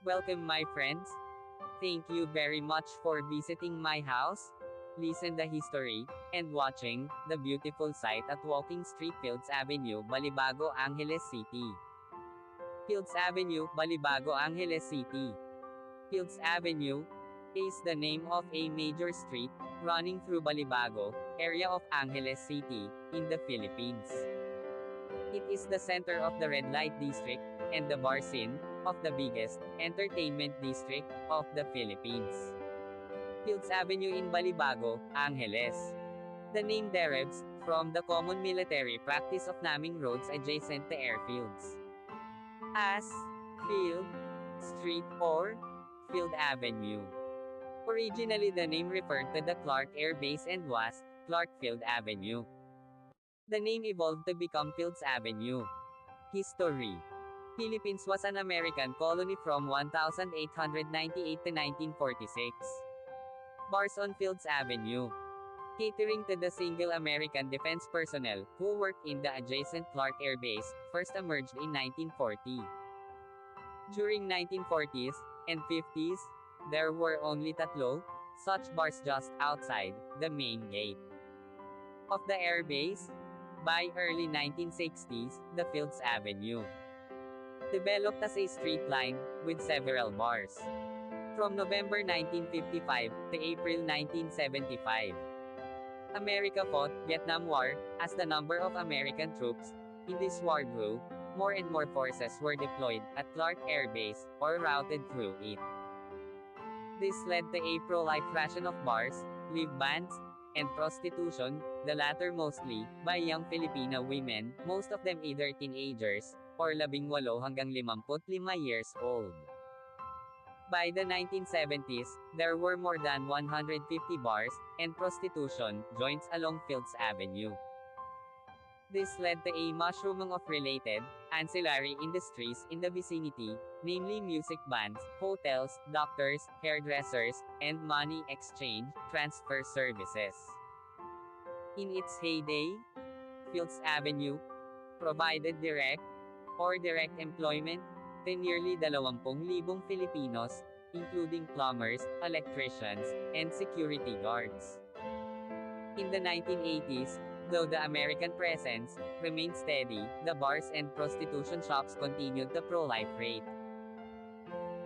Welcome my friends. Thank you very much for visiting my house. Listen the history, and watching, the beautiful sight at Walking Street Fields Avenue, Balibago Angeles City. Fields Avenue, Balibago Angeles City. Fields Avenue is the name of a major street running through Balibago area of Angeles City in the Philippines. It is the center of the red light district and the bar scene of the biggest entertainment district of the Philippines. Fields Avenue in Balibago, Angeles. The name derives from the common military practice of naming roads adjacent to airfields as Field Street or Field Avenue. Originally the name referred to the Clark Air Base and was Clark Field Avenue. The name evolved to become Fields Avenue. History. Philippines was an American colony from 1898 to 1946. Bars on Fields Avenue. Catering to the single American defense personnel who worked in the adjacent Clark Air Base, first emerged in 1940. During 1940s and 50s, there were only tatlo such bars just outside the main gate of the air base. By early 1960s, the Fields Avenue developed as a street line with several bars. From November 1955 to April 1975, America fought Vietnam War. As the number of American troops in this war grew, more and more forces were deployed at Clark Air Base or routed through it. This led to a proliferation of bars, live bands, and prostitution, the latter mostly by young Filipino women, most of them either teenagers or 18 hanggang 55 years old. By the 1970s, there were more than 150 bars and prostitution joints along Fields Avenue. This led to a mushrooming of related, ancillary industries in the vicinity, namely music bands, hotels, doctors, hairdressers, and money exchange, transfer services. In its heyday, Fields Avenue provided direct employment to nearly 20,000 Filipinos, including plumbers, electricians, and security guards. In the 1980s, though the American presence remained steady, the bars and prostitution shops continued to proliferate.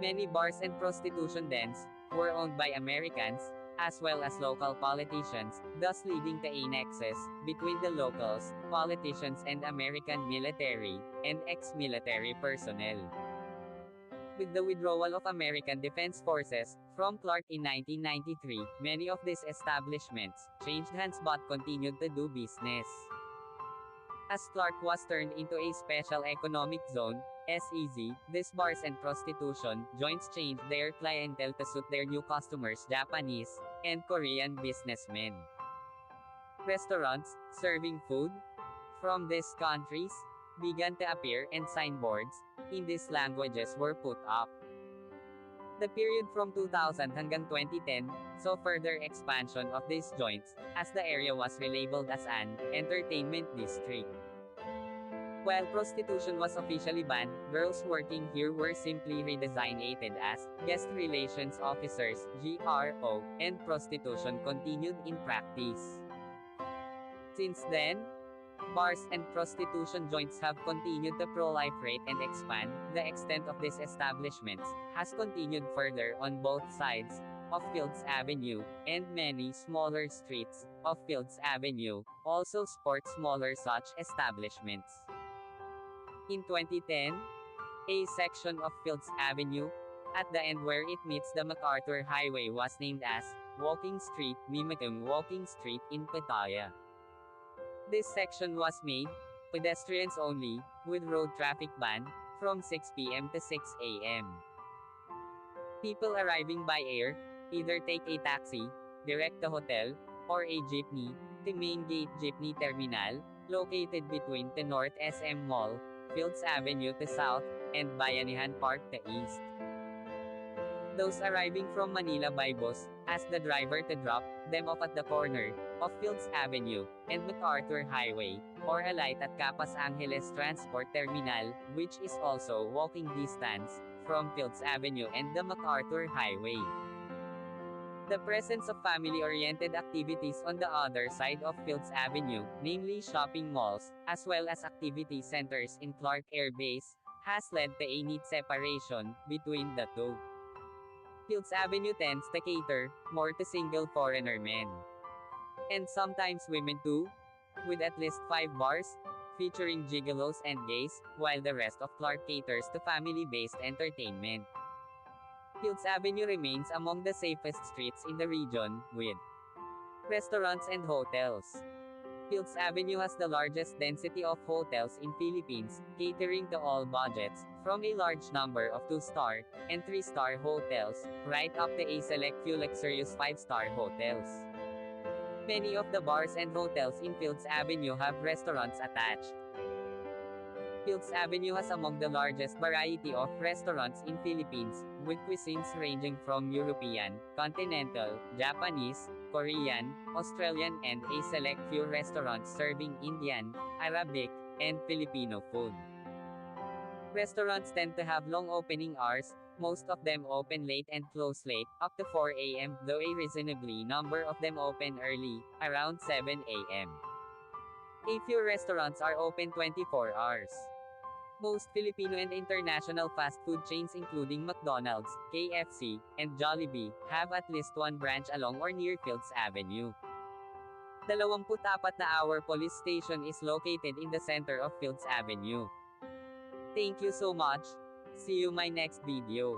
Many bars and prostitution dens were owned by Americans, as well as local politicians, thus leading to a nexus between the locals, politicians and American military and ex-military personnel. With the withdrawal of American Defense Forces from Clark in 1993, many of these establishments changed hands but continued to do business. As Clark was turned into a special economic zone, SEZ, these bars and prostitution joints changed their clientele to suit their new customers, Japanese and Korean businessmen. Restaurants serving food from these countries began to appear and signboards in these languages were put up. The period from 2000 hanggang 2010 saw further expansion of these joints, as the area was relabeled as an entertainment district. While prostitution was officially banned, girls working here were simply redesignated as guest relations officers (GRO), and prostitution continued in practice. Since then, bars and prostitution joints have continued to proliferate and expand. The extent of these establishments has continued further on both sides of Fields Avenue, and many smaller streets of Fields Avenue also sport smaller such establishments. In 2010, a section of Fields Avenue, at the end where it meets the MacArthur Highway, was named as Walking Street, mimicking Walking Street in Pattaya. This section was made pedestrians only, with road traffic ban from 6 p.m. to 6 a.m. People arriving by air either take a taxi direct to hotel or a jeepney to Main Gate Jeepney Terminal, located between the North SM Mall, Fields Avenue to South, and Bayanihan Park to East. Those arriving from Manila by bus ask the driver to drop them off at the corner of Fields Avenue and MacArthur Highway, or alight at Capas Angeles Transport Terminal, which is also walking distance from Fields Avenue and the MacArthur Highway. The presence of family-oriented activities on the other side of Fields Avenue, namely shopping malls, as well as activity centers in Clark Air Base, has led to a neat separation between the two. Fields Avenue tends to cater more to single foreigner men. And sometimes women too, with at least 5 bars, featuring gigolos and gays, while the rest of Clark caters to family-based entertainment. Fields Avenue remains among the safest streets in the region, with restaurants and hotels. Fields Avenue has the largest density of hotels in Philippines, catering to all budgets, from a large number of 2-star and 3-star hotels, right up to a select few luxurious 5-star hotels. Many of the bars and hotels in Fields Avenue have restaurants attached. Fields Avenue has among the largest variety of restaurants in Philippines, with cuisines ranging from European, continental, Japanese, Korean, Australian and a select few restaurants serving Indian, Arabic, and Filipino food. Restaurants tend to have long opening hours, most of them open late and close late, up to 4 a.m., though a reasonably number of them open early, around 7 a.m. A few restaurants are open 24 hours. Most Filipino and international fast food chains including McDonald's, KFC, and Jollibee, have at least one branch along or near Fields Avenue. 24-hour police station is located in the center of Fields Avenue. Thank you so much. See you my next video.